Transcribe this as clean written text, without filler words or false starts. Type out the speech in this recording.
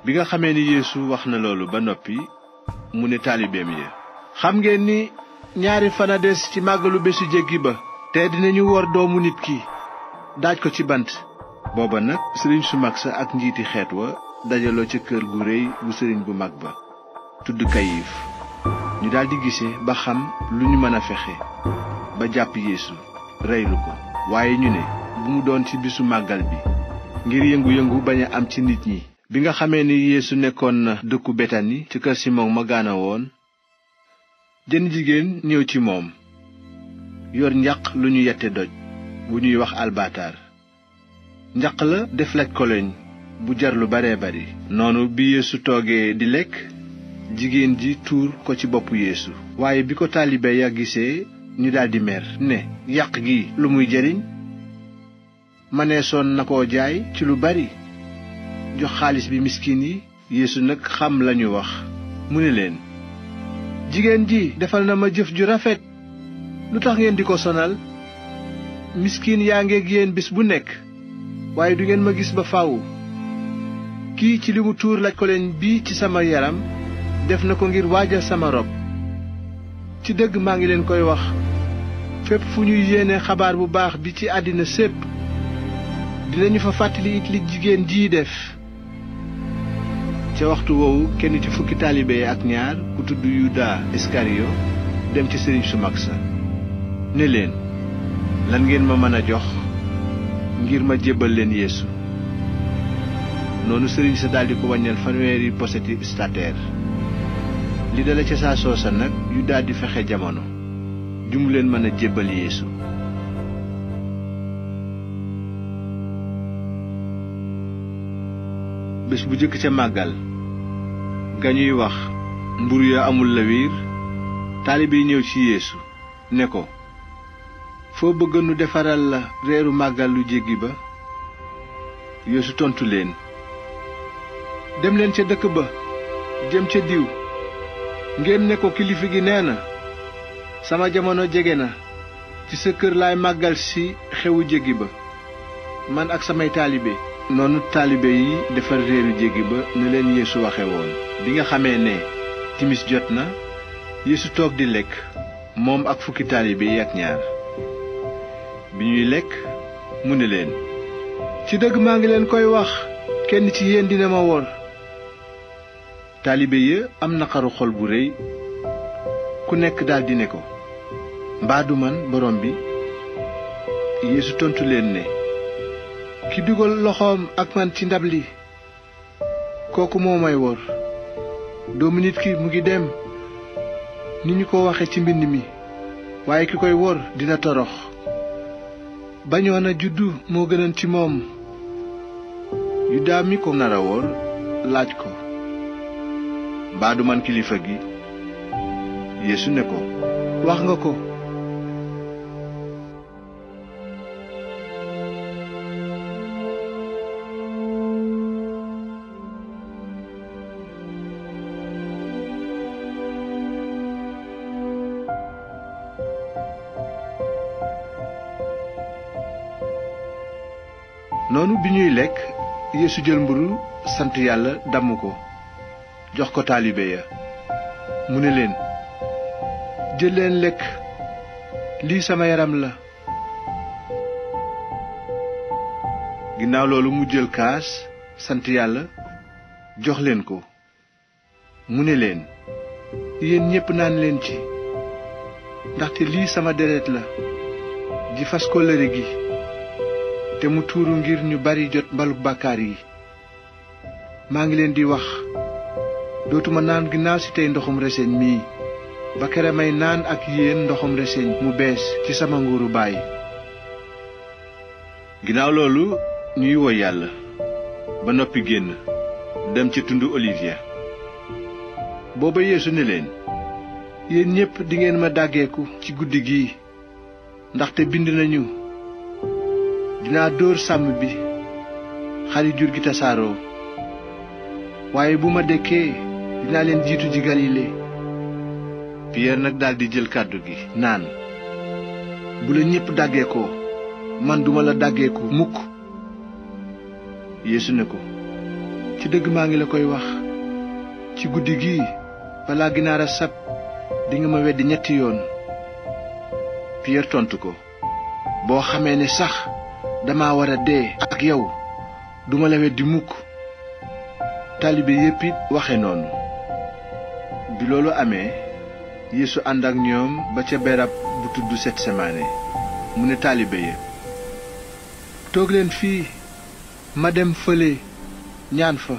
bi nga xamee ni Yeesu wax na loolu ba noppi mu ne taalibeem ya, xam ngeen ni ñaari fan a des ci màggalu bésu jéggi ba, te dinañu wor doomu nit ki daaj ko ci bant. booba nag sëriñ su mag sa ak njiiti xeet wa dajaloo ca kër gu réy bu sëriñ bu mag ba tudd Kayif. ñu daldi gise ba xam lu ñu mën a fexe ba jàpp Yeesu reylu ko, waaye ñu ne bu mu doon ci bisu màggal bi, ngir yëngu-yëngu bañ a am ci nit ñi. bi nga xamee ni Yeesu nekkoon na dëkku Betani ci kër Simon ma gaana woon, jenn jigéen ñëw ci moom yor njaq lu ñu yette doj bu ñuy wax albaataar. njaq la def laj koloñ bu jar lu bare bari. noonu bi Yeesu toogee di lekk, jigéen ji tuur ko ci boppu Yeesu. waaye bi ko taalibe ya gisee ñu daldi mer ne, yàq gi lu muy jariñ? maneesoon na koo jaay ci lu bari jox xaalis bi miskin yi. Yeesu nag xam lañu wax, mu ne leen, jigéen ji defal na ma jëf ju rafet, lu tax ngeen di ko sonal? miskin yaa ngeeg yéen bis bu nekk, waaye du ngeen ma gis ba faw. kii ci li mu tuur laj koleñ bi ci sama yaram def na ko ngir waajal sama rob. ci dëgg maa ngi leen koy wax, fépp fu ñuy yéene xabaar bu baax bi ci àddina sépp, dinañu fa fàttali it li jigéen jii def. ca waxtu woowu kenn ci fukki taalibe yi ak ñaar ku tudd Yuda Iskariyo dem ci sëriñ su mag sa ne leen, lan ngeen ma mën a jox ngir ma jébbal leen Yeesu? noonu sëriñ sa daldi ko wàññal 50 poseti stater. li dala ca saa soosa nag yu daldi fexe jamono jumu leen mën a jébbal Yeesu. bés bu jëkk ca màggal ga ñuy wax mburu ya amul lawiir, taalibe yi ñëw ci Yeesu ne ko, foo bëgg nu defaral la reeru màggal lu jéggi ba? Yeesu tontu leen, dem leen ca dëkk ba jëm ca diw, ngeen ne ko kilifa gi nee na, sama jamono jege na, ci sa kër laay màggal si xewu jéggi ba, man ak samay taalibe. noonu taalibe yi defar reeru jéggi ba ne leen Yeesu waxe woon. bi nga xamee ne timis jot na, Yeesu toog di lekk moom ak fukki taalibe yi ak ñaar. bi ñuy lekk mu ne leen, ci dëgg maa ngi leen koy wax, kenn ci yéen dina ma wor. taalibe ya am naqaru xol bu réy, ku nekk daldi ne ko, mbaa du man borom bi? Yeesu tontu leen ne, ki dugal loxoom ak man ci ndab li, kooku moo may wor. doomu nit ki mu ngi dem ni ñu ko waxe ci mbind mi, waaye ki koy wor dina torox. bañoon a juddu moo gënoon ci moom. Yuda mi ko nar a wor laaj ko, mbaa du man kilifa gi? Yeesu ne ko, wax nga ko. noonu bi ñuy lekk, Yeesu jël mburu sant yàlla damm ko jox ko taalibe ya, mu ne leen, jël leen lekk, lii sama yaram la. ginnaaw loolu mu jël kaas sant yàlla jox leen ko, mu ne leen, yéen ñépp naan leen ci, ndaxte lii sama deret la ji fas kóllëre gi, te mu tuuru ngir ñu bari jot mbalug bàkkaar yi. maa ngi leen di wax, dootuma naan ginnaaw si tey ndoxum reseñ mii, ba kere may naan ak yéen ndoxum reseñ mu bees ci sama nguuru Baay. ginnaaw loolu ñuy woy yàlla ba noppi génn dem ci tundu Olivier. booba Yeesu ne leen, yéen ñépp dingeen ma dàggeeku ci guddi gii, ndaxte bind nañu, dinaa dóor sàmm bi, xari jur gi tasaaroo. waaye bu ma dekkee dinaa leen jiitu ji Galile. Piyeer nag daldi jël kàddu gi naan, bu la ñépp dàggeekoo, man duma la dàggeeku mukk. Yeesu ne ko, ci dëgg maa ngi la koy wax ci guddi gii balaa ginaar a sab dinga ma weddi 3 yoon. Piyeer tontu ko, boo xamee ne sax dama war a dee ak yow duma la weddi mukk. taalibe yépp it waxe noonu. bi loolu amee Yeesu ànd ak ñoom ba ca berab bu tudd Setsemane. mu ne taalibe ya, toog leen fii ma dem fële ñaan fa